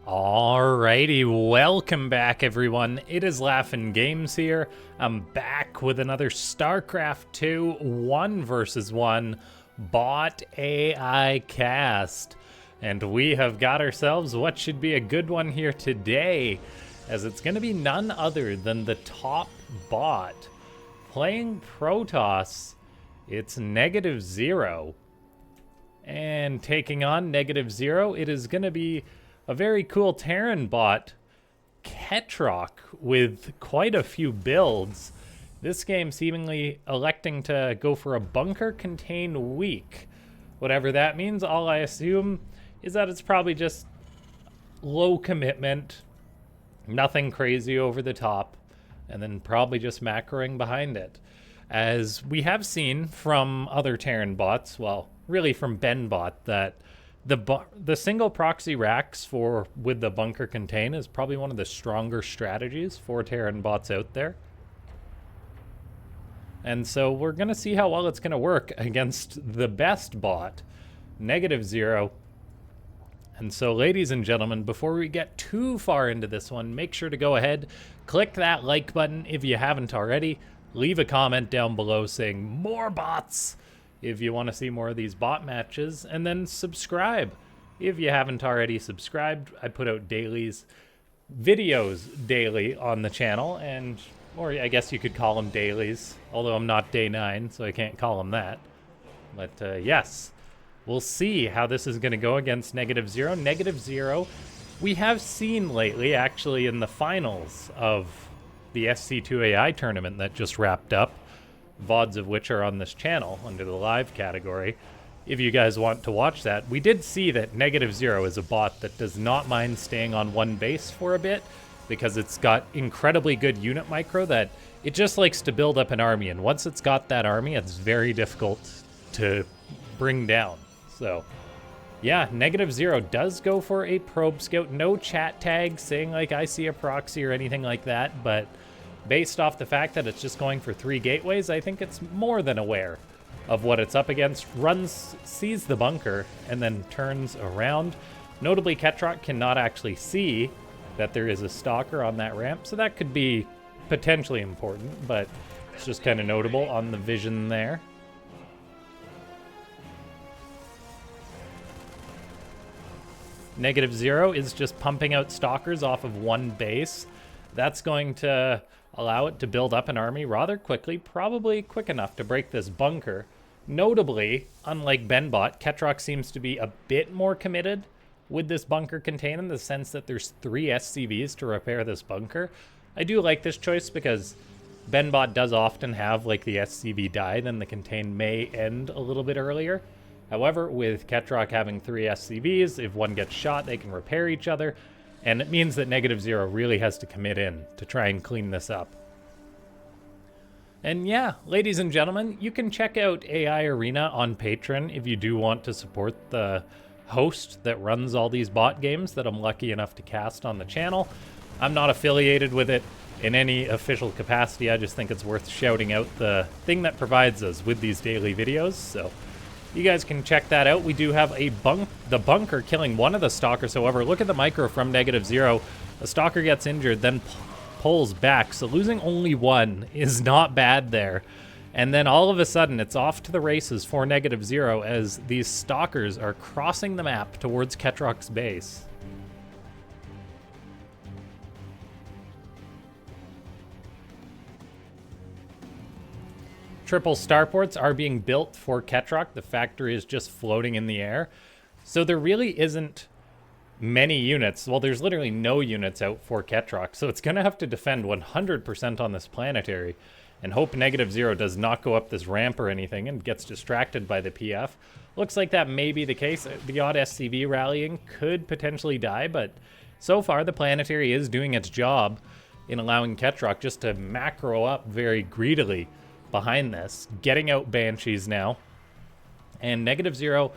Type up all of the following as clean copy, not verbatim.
Alrighty, welcome back everyone. It is LaughNgamez here. I'm back with another Starcraft 2 1 vs 1 bot AI cast. And we have got ourselves what should be a good one here today, as it's going to be none other than the top bot. Playing Protoss, it's NegativeZero. And taking on NegativeZero, it is going to be a very cool Terran bot, Ketroc, with quite a few builds. This game seemingly electing to go for a bunker contain weak. Whatever that means, all I assume is that it's probably just low commitment, nothing crazy over the top, and then probably just macroing behind it. As we have seen from other Terran bots, well, really from BenBot, that the single proxy racks with the bunker contain is probably one of the stronger strategies for Terran bots out there. And so we're going to see how well it's going to work against the best bot, NegativeZero. And so, ladies and gentlemen, before we get too far into this one, make sure to go ahead, click that like button if you haven't already. Leave a comment down below saying more bots if you want to see more of these bot matches, and then subscribe if you haven't already subscribed. I put out videos daily on the channel, or I guess you could call them dailies, although I'm not day 9, so I can't call them that. But yes, we'll see how this is going to go against NegativeZero. NegativeZero, we have seen lately, actually, in the finals of the SC2AI tournament that just wrapped up, VODs of which are on this channel under the live category. If you guys want to watch that, we did see that NegativeZero is a bot that does not mind staying on one base for a bit, because it's got incredibly good unit micro that it just likes to build up an army, and once it's got that army, it's very difficult to bring down. So yeah, NegativeZero does go for a probe scout. No chat tag saying like I see a proxy or anything like that, but based off the fact that it's just going for 3 gateways, I think it's more than aware of what it's up against. Sees the bunker, and then turns around. Notably, Ketroc cannot actually see that there is a stalker on that ramp, so that could be potentially important, but it's just kind of notable on the vision there. NegativeZero is just pumping out stalkers off of one base. That's going to allow it to build up an army rather quickly, probably quick enough to break this bunker. Notably, unlike BenBot, Ketroc seems to be a bit more committed with this bunker contain, in the sense that there's 3 SCVs to repair this bunker. I do like this choice because BenBot does often have like the SCV die, then the contain may end a little bit earlier. However, with Ketroc having 3 SCVs, if one gets shot, they can repair each other. And it means that NegativeZero really has to commit in to try and clean this up. And yeah, ladies and gentlemen, you can check out AI Arena on Patreon if you do want to support the host that runs all these bot games that I'm lucky enough to cast on the channel. I'm not affiliated with it in any official capacity. I just think it's worth shouting out the thing that provides us with these daily videos. So you guys can check that out. We do have the bunker killing one of the stalkers. However, look at the micro from NegativeZero. The stalker gets injured, then pulls back. So losing only one is not bad there. And then all of a sudden, it's off to the races for NegativeZero as these stalkers are crossing the map towards Ketroc's base. Triple starports are being built for Ketroc. The factory is just floating in the air. So there really isn't many units. Well, there's literally no units out for Ketroc. So it's going to have to defend 100% on this planetary and hope NegativeZero does not go up this ramp or anything and gets distracted by the PF. Looks like that may be the case. The odd SCV rallying could potentially die, but so far the planetary is doing its job in allowing Ketroc just to macro up very greedily behind this, getting out Banshees now. And NegativeZero,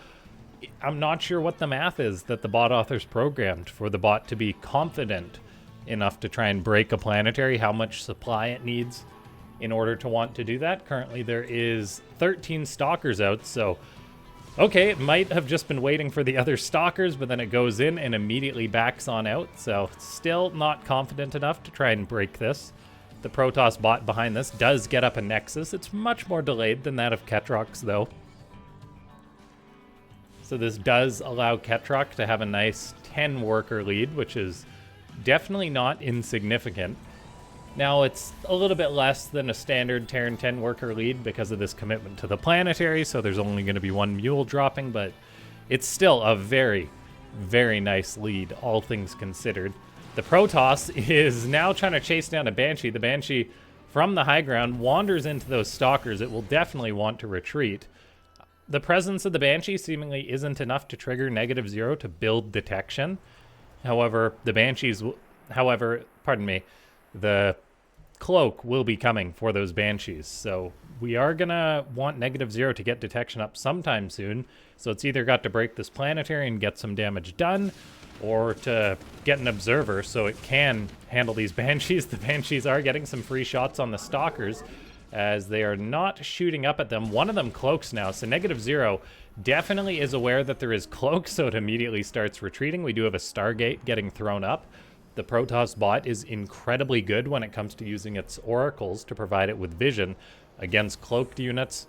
I'm not sure what the math is that the bot authors programmed for the bot to be confident enough to try and break a planetary, how much supply it needs in order to want to do that. Currently there is 13 stalkers out, so Okay, it might have just been waiting for the other stalkers, but then it goes in and immediately backs on out. So still not confident enough to try and break this. The Protoss bot behind this does get up a Nexus. It's much more delayed than that of Ketroc's, though. So this does allow Ketroc to have a nice 10-worker lead, which is definitely not insignificant. Now, it's a little bit less than a standard Terran 10-worker lead because of this commitment to the planetary, so there's only going to be one mule dropping, but it's still a very, very nice lead, all things considered. The Protoss is now trying to chase down a Banshee. The Banshee, from the high ground, wanders into those stalkers. It will definitely want to retreat. The presence of the Banshee seemingly isn't enough to trigger NegativeZero to build detection. However, the cloak will be coming for those Banshees. So we are going to want NegativeZero to get detection up sometime soon. So it's either got to break this planetary and get some damage done, or to get an observer so it can handle these Banshees. The Banshees are getting some free shots on the Stalkers as they are not shooting up at them. One of them cloaks now, so NegativeZero definitely is aware that there is cloak, so it immediately starts retreating. We do have a Stargate getting thrown up. The Protoss bot is incredibly good when it comes to using its oracles to provide it with vision against cloaked units.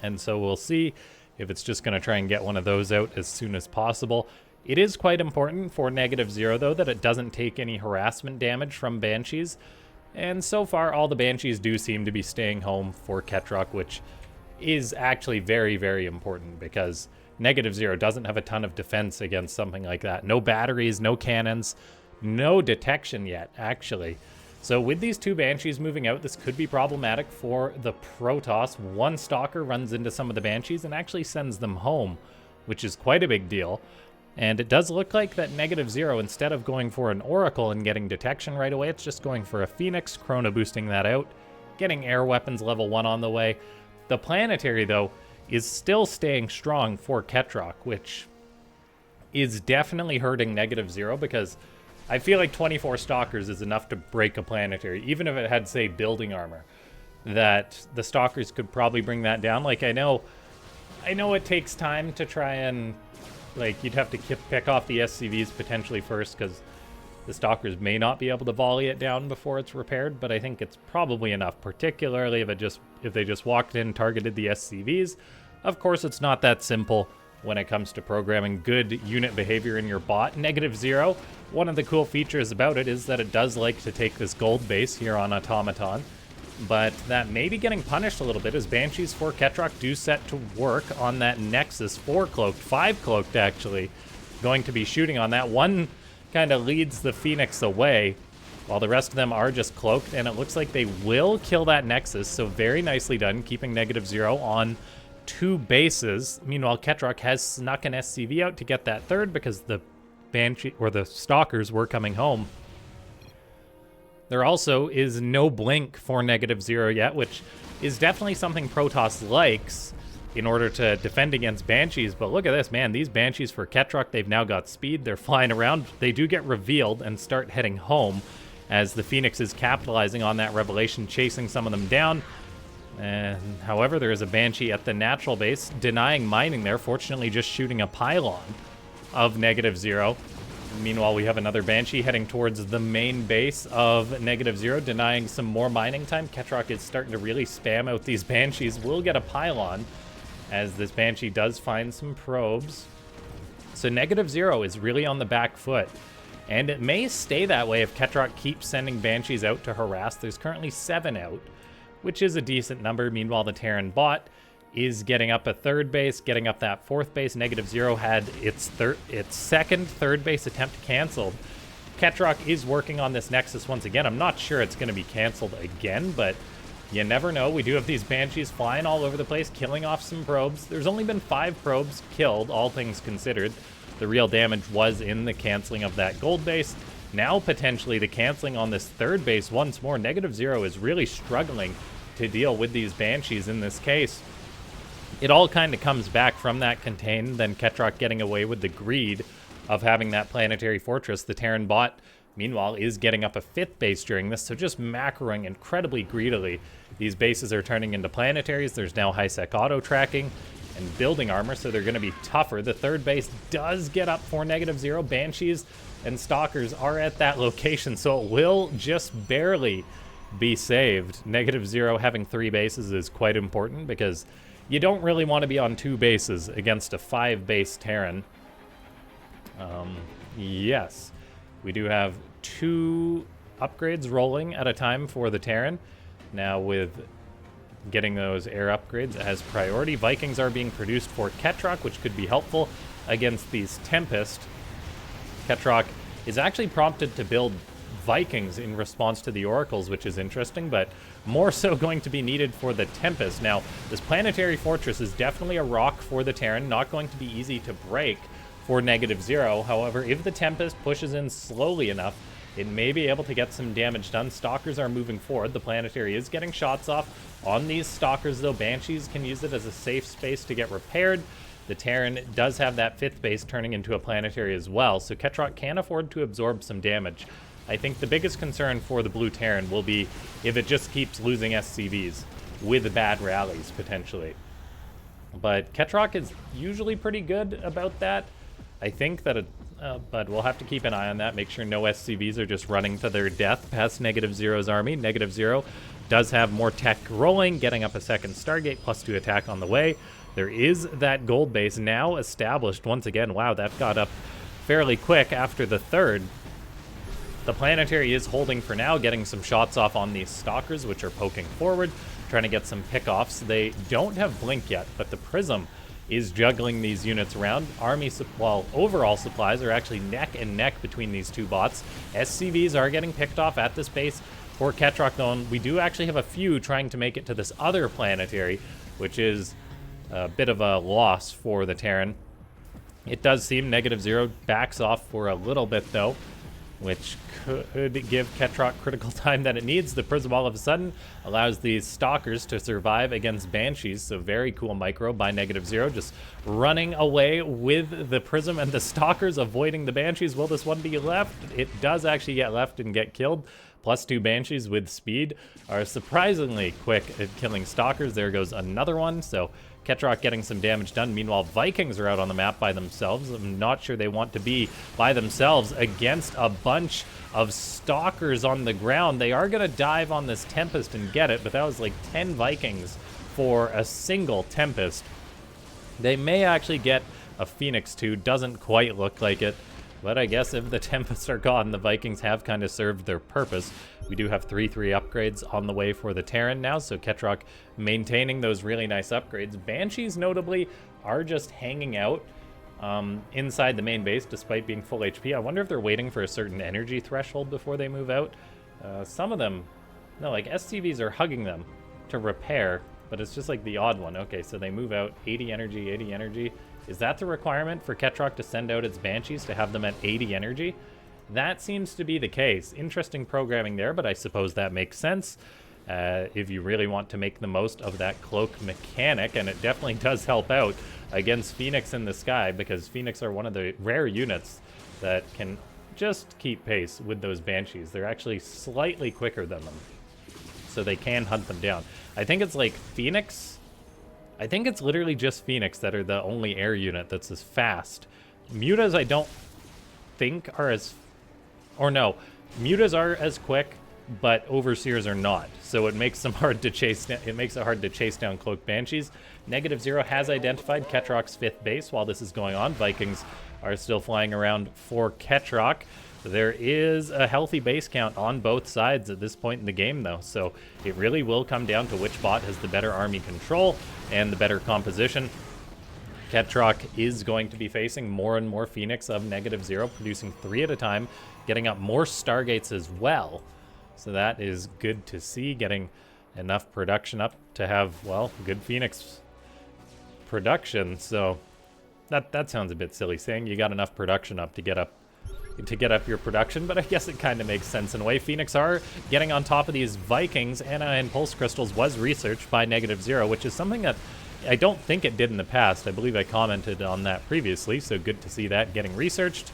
And so we'll see if it's just going to try and get one of those out as soon as possible. It is quite important for NegativeZero, though, that it doesn't take any harassment damage from Banshees. And so far, all the Banshees do seem to be staying home for Ketroc, which is actually very, very important because NegativeZero doesn't have a ton of defense against something like that. No batteries, no cannons, no detection yet, actually. So with these two Banshees moving out, this could be problematic for the Protoss. One Stalker runs into some of the Banshees and actually sends them home, which is quite a big deal. And it does look like that NegativeZero, instead of going for an Oracle and getting detection right away, it's just going for a Phoenix, Chrono boosting that out, getting air weapons level 1 on the way. The planetary, though, is still staying strong for Ketroc, which is definitely hurting NegativeZero because I feel like 24 Stalkers is enough to break a planetary, even if it had, say, building armor, that the Stalkers could probably bring that down. Like, I know it takes time to try and, like, you'd have to pick off the SCVs potentially first because the Stalkers may not be able to volley it down before it's repaired, but I think it's probably enough, particularly if they just walked in, targeted the SCVs. Of course, it's not that simple when it comes to programming good unit behavior in your bot. NegativeZero, one of the cool features about it is that it does like to take this gold base here on Automaton, but that may be getting punished a little bit as Banshees for Ketroc do set to work on that Nexus. 4 cloaked, 5 cloaked actually, going to be shooting on that. One kind of leads the Phoenix away, while the rest of them are just cloaked, and it looks like they will kill that Nexus, so very nicely done, keeping NegativeZero on 2 bases. Meanwhile, Ketroc has snuck an SCV out to get that third because the Banshee, or the Stalkers, were coming home. There also is no blink for NegativeZero yet, which is definitely something Protoss likes in order to defend against Banshees. But look at this, man. These Banshees for Ketroc, they've now got speed. They're flying around. They do get revealed and start heading home as the Phoenix is capitalizing on that revelation, chasing some of them down. And however, there is a Banshee at the natural base denying mining there, fortunately just shooting a pylon of NegativeZero. Meanwhile, we have another Banshee heading towards the main base of NegativeZero, denying some more mining time. Ketroc is starting to really spam out these Banshees. We'll get a pylon as this Banshee does find some probes. So NegativeZero is really on the back foot, and it may stay that way if Ketroc keeps sending Banshees out to harass. There's currently 7 out, which is a decent number. Meanwhile, the Terran bot is getting up a 3rd base, getting up that 4th base. NegativeZero had its second 3rd base attempt canceled. Ketroc is working on this Nexus once again. I'm not sure it's going to be canceled again, but you never know. We do have these Banshees flying all over the place, killing off some probes. There's only been 5 probes killed, all things considered. The real damage was in the canceling of that gold base. Now, potentially, the canceling on this 3rd base once more. NegativeZero is really struggling to deal with these Banshees in this case. It all kind of comes back from that contain, then Ketroc getting away with the greed of having that planetary fortress. The Terran bot, meanwhile, is getting up a 5th base during this, so just macroing incredibly greedily. These bases are turning into planetaries. There's now high-sec auto-tracking, and building armor, so they're going to be tougher. The third base does get up for NegativeZero. Banshees and Stalkers are at that location, so it will just barely be saved. NegativeZero having 3 bases is quite important because you don't really want to be on 2 bases against a 5-base Terran. Yes, we do have 2 upgrades rolling at a time for the Terran. Now with getting those air upgrades as priority, Vikings are being produced for Ketroc, which could be helpful against these Tempest. Ketroc is actually prompted to build Vikings in response to the Oracles, which is interesting, but more so going to be needed for the Tempest. Now, this Planetary Fortress is definitely a rock for the Terran, not going to be easy to break for NegativeZero. However, if the Tempest pushes in slowly enough, it may be able to get some damage done. Stalkers are moving forward. The Planetary is getting shots off on these Stalkers, though. Banshees can use it as a safe space to get repaired. The Terran does have that 5th base turning into a Planetary as well, so Ketroc can afford to absorb some damage. I think the biggest concern for the Blue Terran will be if it just keeps losing SCVs with bad rallies, potentially. But Ketroc is usually pretty good about that. I think that but we'll have to keep an eye on that, make sure no SCVs are just running to their death past NegativeZero's army. NegativeZero does have more tech rolling, getting up a second Stargate, +2 attack on the way. There is that gold base now established once again. Wow, that got up fairly quick after the 3rd. The Planetary is holding for now, getting some shots off on these Stalkers, which are poking forward, trying to get some pickoffs. They don't have Blink yet, but the Prism is juggling these units around. Overall supplies are actually neck and neck between these 2 bots. SCVs are getting picked off at this base for Ketroc, though. We do actually have a few trying to make it to this other Planetary, which is a bit of a loss for the Terran. It does seem NegativeZero backs off for a little bit, though, which could give Ketroc critical time that it needs. The Prism all of a sudden allows these Stalkers to survive against Banshees, so very cool micro by NegativeZero, just running away with the Prism and the Stalkers, avoiding the Banshees. Will this one be left? It does actually get left and get killed. +2 Banshees with speed are surprisingly quick at killing Stalkers. There goes another one, so Ketroc getting some damage done. Meanwhile, Vikings are out on the map by themselves. I'm not sure they want to be by themselves against a bunch of Stalkers on the ground. They are going to dive on this Tempest and get it, but that was like 10 Vikings for a single Tempest. They may actually get a Phoenix too. Doesn't quite look like it. But I guess if the Tempests are gone, the Vikings have kind of served their purpose. We do have 3/3 upgrades on the way for the Terran now, so Ketroc maintaining those really nice upgrades. Banshees, notably, are just hanging out inside the main base, despite being full HP. I wonder if they're waiting for a certain energy threshold before they move out. Some of them, no, like SCVs are hugging them to repair, but it's just like the odd one. Okay, so they move out, 80 energy, 80 energy. Is that the requirement for Ketroc to send out its Banshees, to have them at 80 energy? That seems to be the case. Interesting programming there, but I suppose that makes sense if you really want to make the most of that cloak mechanic, and it definitely does help out against Phoenix in the sky, because Phoenix are one of the rare units that can just keep pace with those Banshees. They're actually slightly quicker than them, so they can hunt them down. I think it's like Phoenix. I think it's literally just Phoenix that are the only air unit that's as fast. Mutas, I don't think are as... Or no, Mutas are as quick, but Overseers are not. So it makes them hard to chase. It makes it hard to chase down Cloaked Banshees. NegativeZero has identified Ketroc's 5th base while this is going on. Vikings are still flying around for Ketroc. There is a healthy base count on both sides at this point in the game, though, so it really will come down to which bot has the better army control and the better composition. Ketroc is going to be facing more and more Phoenix of NegativeZero, producing 3 at a time, getting up more Stargates as well. So that is good to see, getting enough production up to have, well, good Phoenix production. So that sounds a bit silly, saying you got enough production up to get up your production, but I guess it kind of makes sense in a way. Phoenix are getting on top of these Vikings. Anion Pulse Crystals was researched by NegativeZero, which is something that I don't think it did in the past. I believe I commented on that previously, so good to see that getting researched.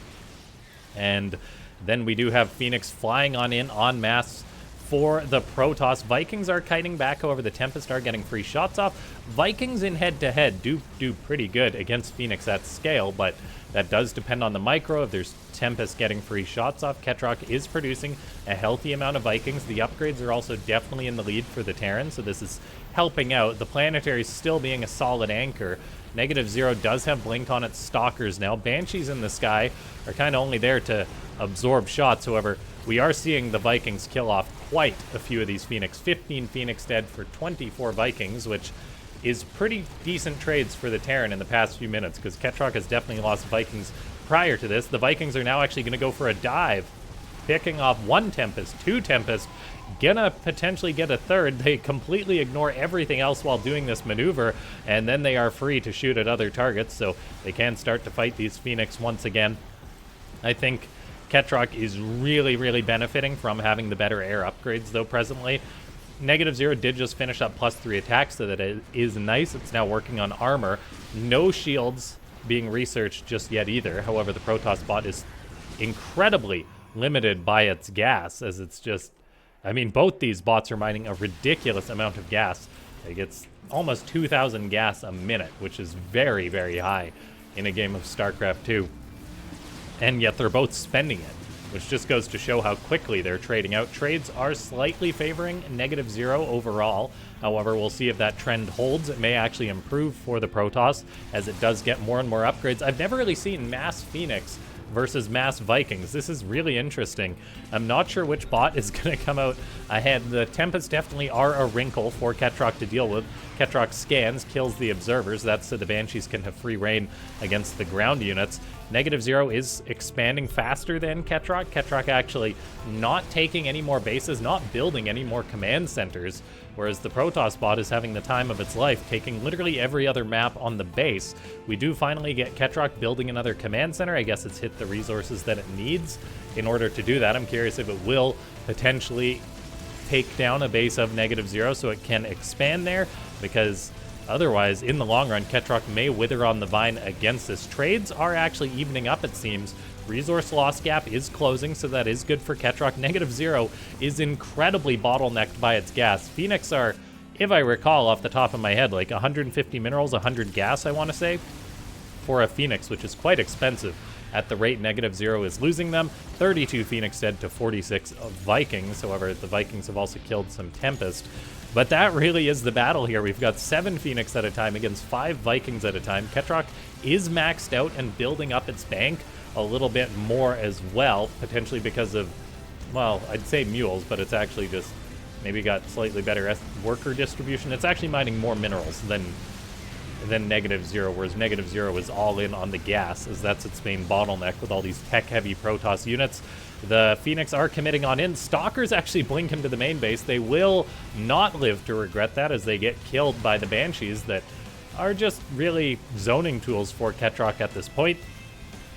And then we do have Phoenix flying on in en masse for the Protoss. Vikings are kiting back, however, the Tempest are getting free shots off. Vikings in head-to-head do pretty good against Phoenix at scale, but that does depend on the micro. If there's Tempest getting free shots off, Ketroc is producing a healthy amount of Vikings. The upgrades are also definitely in the lead for the Terran, so this is helping out. The Planetary still being a solid anchor. NegativeZero does have blinked on its Stalkers now. Banshees in the sky are kind of only there to absorb shots. However, we are seeing the Vikings kill off quite a few of these Phoenix. 15 Phoenix dead for 24 Vikings, which is pretty decent trades for the Terran in the past few minutes, because Ketroc has definitely lost Vikings prior to this. The Vikings are now actually going to go for a dive, picking off 1 Tempest, 2 Tempest, gonna potentially get a 3rd. They completely ignore everything else while doing this maneuver, and then they are free to shoot at other targets, so they can start to fight these Phoenix once again. I think Ketroc is really benefiting from having the better air upgrades, though, presently. NegativeZero did just finish up +3 attacks, so that it is nice. It's now working on armor. No shields being researched just yet either. However, the Protoss bot is incredibly limited by its gas, as it's just... I mean, both these bots are mining a ridiculous amount of gas. It gets almost 2,000 gas a minute, which is very high in a game of Starcraft 2. And yet they're both spending it, which just goes to show how quickly they're trading out. Trades are slightly favoring NegativeZero overall. However, we'll see if that trend holds. It may actually improve for the Protoss as it does get more and more upgrades. I've never really seen Mass Phoenix versus Mass Vikings. This is really interesting. I'm not sure which bot is going to come out ahead. The Tempests definitely are a wrinkle for Ketroc to deal with. Ketroc scans, kills the observers. That's so the Banshees can have free reign against the ground units. NegativeZero is expanding faster than Ketroc. Ketroc actually not taking any more bases, not building any more command centers, whereas the Protoss bot is having the time of its life, taking literally every other map on the base. We do finally get Ketroc building another command center. I guess it's hit the resources that it needs in order to do that. I'm curious if it will potentially take down a base of NegativeZero so it can expand there, because otherwise, in the long run, Ketroc may wither on the vine against this. Trades are actually evening up, it seems. Resource loss gap is closing, so that is good for Ketroc. NegativeZero is incredibly bottlenecked by its gas. Phoenix are, if I recall off the top of my head, like 150 minerals, 100 gas, I want to say, for a Phoenix, which is quite expensive at the rate NegativeZero is losing them. 32 Phoenix dead to 46 Vikings. However, the Vikings have also killed some Tempest. But that really is the battle here. We've got 7 Phoenix at a time against 5 Vikings at a time. Ketroc is maxed out and building up its bank a little bit more as well, potentially because of, well, I'd say mules, but it's actually just maybe got slightly better worker distribution. It's actually mining more minerals than NegativeZero, whereas NegativeZero is all in on the gas, as that's its main bottleneck with all these tech-heavy Protoss units. The Phoenix are committing on in. Stalkers actually blink into the main base. They will not live to regret that, as they get killed by the Banshees that are just really zoning tools for Ketroc at this point.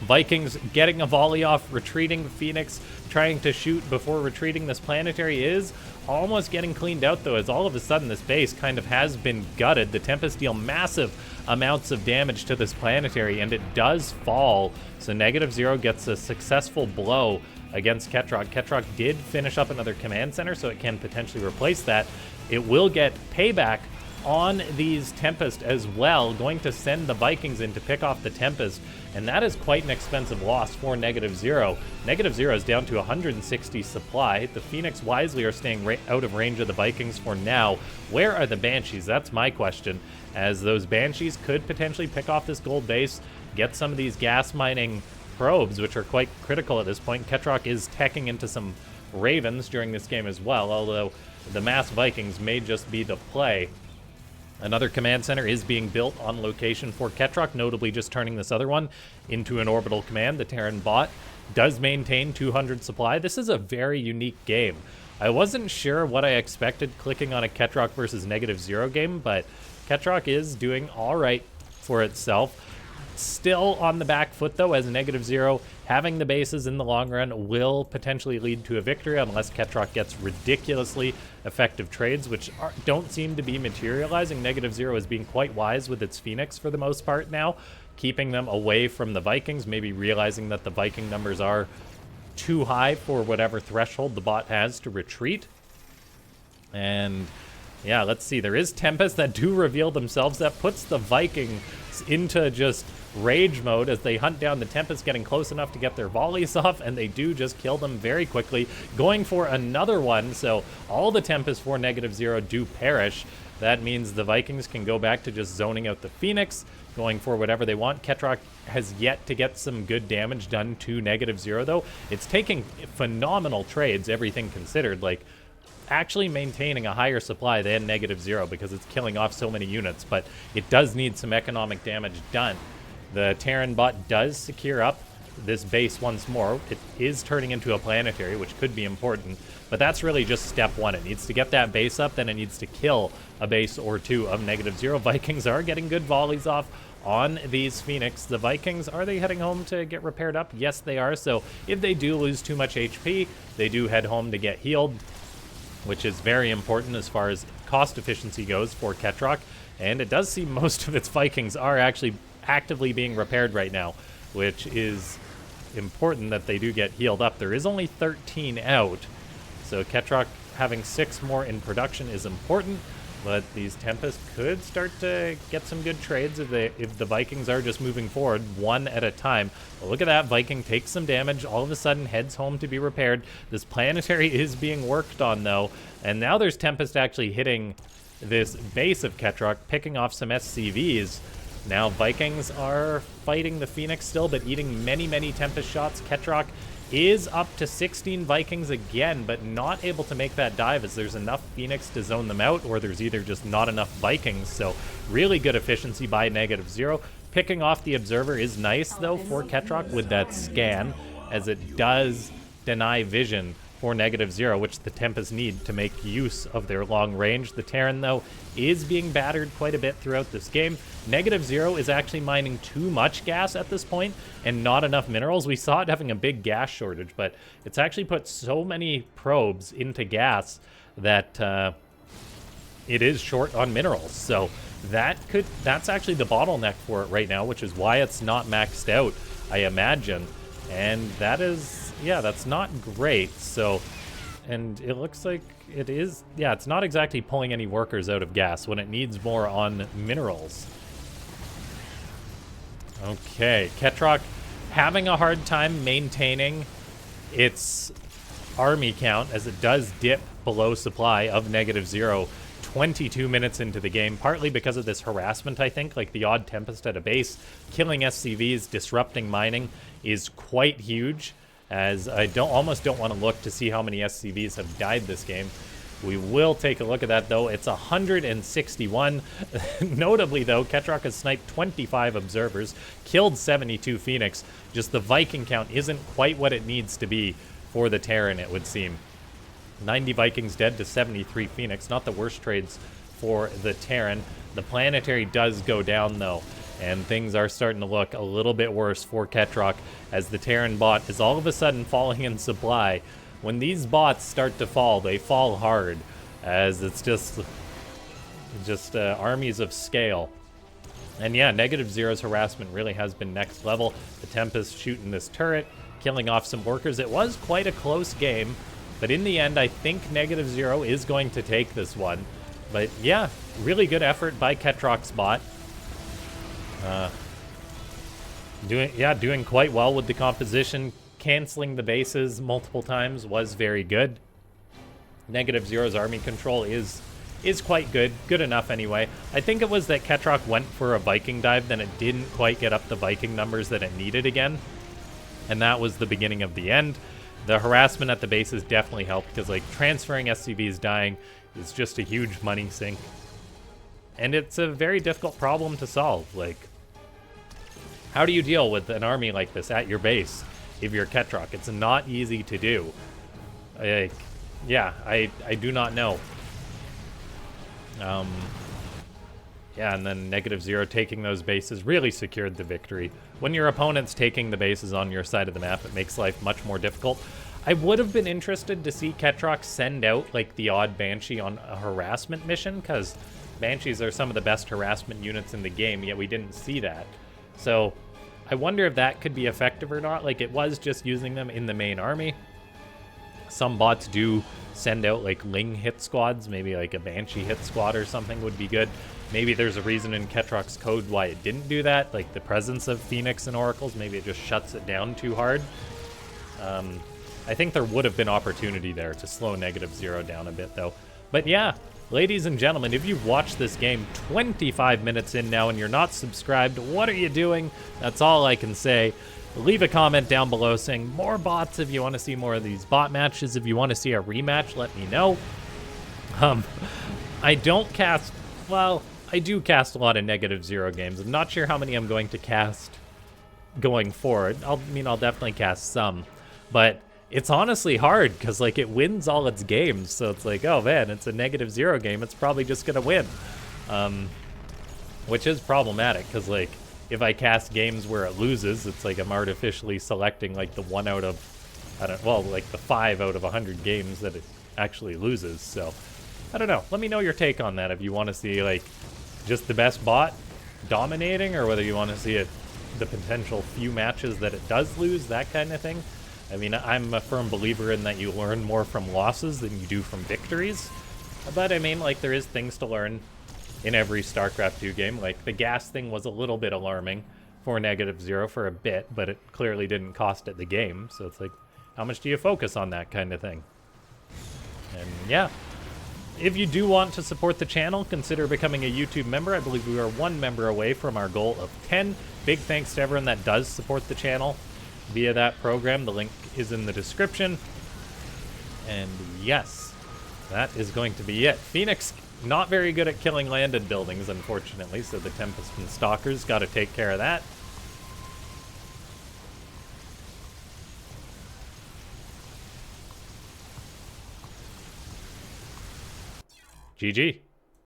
Vikings getting a volley off, retreating. Phoenix trying to shoot before retreating. This planetary is almost getting cleaned out, though, as all of a sudden this base kind of has been gutted. The Tempest deal massive amounts of damage to this planetary, and it does fall. So NegativeZero gets a successful blow against Ketroc. Ketroc did finish up another command center, so it can potentially replace that. It will get payback on these Tempest as well, going to send the Vikings in to pick off the Tempest, and that is quite an expensive loss for NegativeZero. NegativeZero is down to 160 supply. The Phoenix wisely are staying out of range of the Vikings for now. Where are the Banshees? That's my question, as those Banshees could potentially pick off this gold base, get some of these gas mining probes, which are quite critical at this point. Ketroc is teching into some Ravens during this game as well, although the mass Vikings may just be the play. Another command center is being built on location for Ketroc, notably just turning this other one into an orbital command. The Terran bot does maintain 200 supply. This is a very unique game. I wasn't sure what I expected clicking on a Ketroc versus NegativeZero game, but Ketroc is doing all right for itself. Still on the back foot, though, as NegativeZero having the bases in the long run will potentially lead to a victory unless Ketroc gets ridiculously effective trades, which don't seem to be materializing. NegativeZero is being quite wise with its Phoenix for the most part now, keeping them away from the Vikings, maybe realizing that the Viking numbers are too high for whatever threshold the bot has to retreat. And yeah, let's see. There is Tempests that do reveal themselves. That puts the Vikings into just rage mode as they hunt down the Tempest, getting close enough to get their volleys off, and they do just kill them very quickly, going for another one. So all the Tempests for NegativeZero do perish. That means the Vikings can go back to just zoning out the Phoenix, going for whatever they want. Ketroc has yet to get some good damage done to NegativeZero, though. It's taking phenomenal trades, everything considered, like actually maintaining a higher supply than NegativeZero because it's killing off so many units, but it does need some economic damage done. The Terran bot does secure up this base once more. It is turning into a planetary, which could be important, but that's really just step one. It needs to get that base up, then it needs to kill a base or two of NegativeZero. Vikings are getting good volleys off on these Phoenix. The Vikings, are they heading home to get repaired up? Yes, they are. So if they do lose too much HP, they do head home to get healed, which is very important as far as cost efficiency goes for Ketroc. And it does seem most of its Vikings are actually actively being repaired right now, which is important that they do get healed up. There is only 13 out, so Ketroc having 6 more in production is important, but these Tempests could start to get some good trades if the Vikings are just moving forward one at a time. Well, look at that, Viking takes some damage, all of a sudden heads home to be repaired. This planetary is being worked on though, and now there's Tempest actually hitting this base of Ketroc, picking off some SCVs. Now Vikings are fighting the Phoenix still, but eating many, many Tempest shots. Ketroc is up to 16 Vikings again, but not able to make that dive as there's enough Phoenix to zone them out, or there's either just not enough Vikings. So really good efficiency by NegativeZero. Picking off the Observer is nice, though, for Ketroc with that scan, as it does deny vision for NegativeZero, which the Tempests need to make use of their long range. The Terran, though, is being battered quite a bit throughout this game. NegativeZero is actually mining too much gas at this point and not enough minerals. We saw it having a big gas shortage, but it's actually put so many probes into gas that it is short on minerals. So that's actually the bottleneck for it right now, which is why it's not maxed out, I imagine. And that is, yeah, that's not great. So, and it looks like it is, yeah, it's not exactly pulling any workers out of gas when it needs more on minerals. Okay, Ketroc having a hard time maintaining its army count as it does dip below supply of NegativeZero 22 minutes into the game, partly because of this harassment, I think, like the odd Tempest at a base. Killing SCVs, disrupting mining is quite huge, as I almost don't want to look to see how many SCVs have died this game. We will take a look at that, though. It's 161. Notably, though, Ketroc has sniped 25 observers, killed 72 Phoenix. Just the Viking count isn't quite what it needs to be for the Terran, it would seem. 90 Vikings dead to 73 Phoenix. Not the worst trades for the Terran. The planetary does go down, though, and things are starting to look a little bit worse for Ketroc as the Terran bot is all of a sudden falling in supply. When these bots start to fall, they fall hard, as it's just armies of scale. And yeah, NegativeZero's harassment really has been next level. The Tempest shooting this turret, killing off some workers. It was quite a close game, but in the end, I think NegativeZero is going to take this one. But yeah, really good effort by Ketroc's bot. Doing quite well with the composition. Canceling the bases multiple times was very good. NegativeZero's army control is quite good. Good enough anyway. I think it was that Ketroc went for a Viking dive, then it didn't quite get up the Viking numbers that it needed again. And that was the beginning of the end. The harassment at the bases definitely helped, because like transferring SCVs dying is just a huge money sink. And it's a very difficult problem to solve. Like, how do you deal with an army like this at your base if you're Ketroc? It's not easy to do. I do not know. Yeah, and then NegativeZero taking those bases really secured the victory. When your opponent's taking the bases on your side of the map, it makes life much more difficult. I would have been interested to see Ketroc send out like the odd Banshee on a harassment mission, because Banshees are some of the best harassment units in the game, yet we didn't see that. So I wonder if that could be effective or not. Like, it was just using them in the main army. Some bots do send out like Ling hit squads, maybe like a Banshee hit squad or something would be good. Maybe there's a reason in Ketroc's code why it didn't do that, like the presence of Phoenix and Oracles, maybe it just shuts it down too hard. I think there would have been opportunity there to slow NegativeZero down a bit though. But yeah, ladies and gentlemen, if you've watched this game 25 minutes in now and you're not subscribed, what are you doing? That's all I can say. Leave a comment down below saying more bots if you want to see more of these bot matches. If you want to see a rematch, let me know. I don't cast, well, I do cast a lot of NegativeZero games. I'm not sure how many I'm going to cast going forward. I'll definitely cast some, but it's honestly hard because like it wins all its games. So it's like, oh man, it's a NegativeZero game. It's probably just going to win, which is problematic because like, if I cast games where it loses, it's like I'm artificially selecting like the 1 out of, like the 5 out of 100 games that it actually loses. So, I don't know. Let me know your take on that. If you want to see like just the best bot dominating, or whether you want to see it, the potential few matches that it does lose, that kind of thing. I mean, I'm a firm believer in that you learn more from losses than you do from victories. But I mean, like there is things to learn in every Starcraft 2 game. Like, the gas thing was a little bit alarming for NegativeZero for a bit, but it clearly didn't cost it the game. So it's like, how much do you focus on that kind of thing? And yeah, if you do want to support the channel, consider becoming a YouTube member. I believe we are 1 member away from our goal of 10. Big thanks to everyone that does support the channel via that program. The link is in the description. And yes, that is going to be it. Phoenix, not very good at killing landed buildings, unfortunately, so the Tempest and Stalkers got to take care of that. GG.